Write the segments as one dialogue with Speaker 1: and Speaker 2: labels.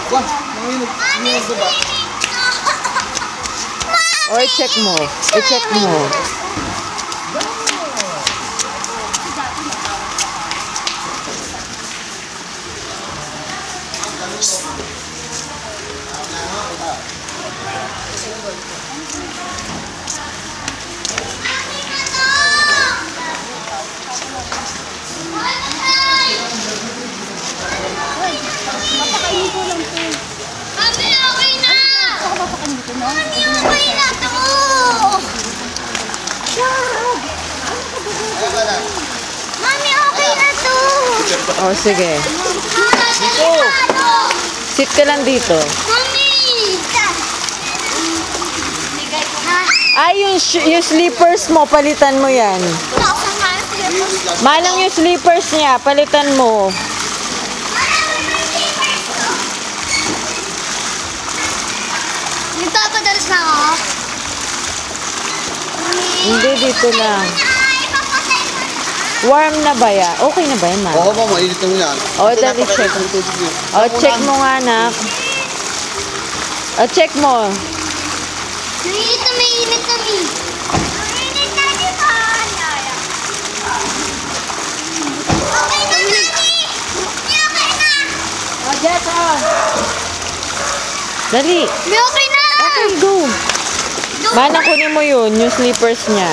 Speaker 1: Wah, nanginig ba?
Speaker 2: O, i-check mo. I-check mo.
Speaker 3: Papakainin ko lang to. Mami, okay na! Ako papakainin ko, no? Mami, okay na to! Mami, okay na to!
Speaker 2: O, sige.
Speaker 3: Dito!
Speaker 2: Sit ka lang dito.
Speaker 3: Mami!
Speaker 2: Ay, yung slippers mo, palitan mo yan. Manang yung slippers niya, palitan mo.
Speaker 3: Nagpapadalas na ako?
Speaker 2: Hindi, dito lang. Warm na ba yan? Okay na ba yan, ma?
Speaker 1: Oo, mainit lang yan.
Speaker 2: O, dali check. O, check mo nga, anak. O, check mo.
Speaker 3: Mainit na mainit kami. Mainit na, di ba? Okay na, Mami! Okay na!
Speaker 2: O, Jess, o. Dali.
Speaker 3: May okay na!
Speaker 2: Okay, go. Manang, kunin mo yun, yung slippers niya.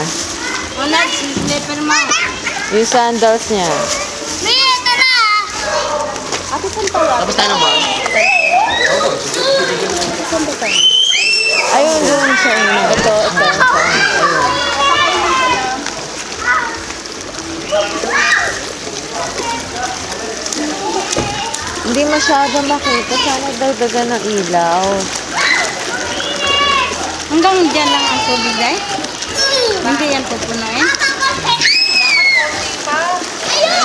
Speaker 3: Wala, slipper mo.
Speaker 2: Yung sandals niya.
Speaker 3: May ito na!
Speaker 2: Ate, saan tayo?
Speaker 1: Tapos tayo na ba?
Speaker 2: Ayun, doon sa una. Ito. Ayun. Hindi masyado makita. Sana dagdagan ng ilaw.
Speaker 3: Hanggang dyan lang ang tubig, dahil? Hindi yan pupunuin?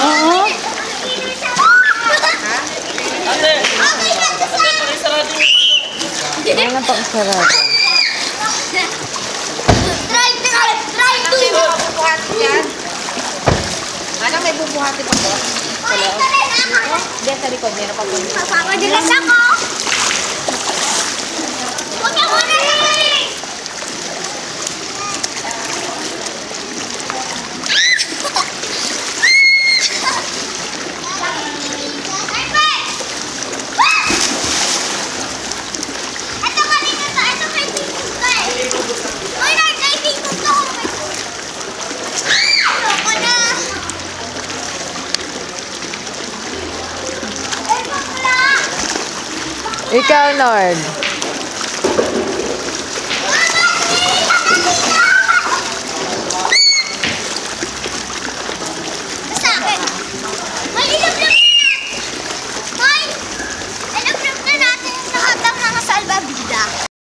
Speaker 3: Oo.
Speaker 2: Ay, napakasarap.
Speaker 3: Try to!
Speaker 2: Anong may bubuhati pa po? Diyan sa likod, meron pa po.
Speaker 3: Papapadalas ako! Huwag ka muna naman!
Speaker 2: Ikaw, Nord.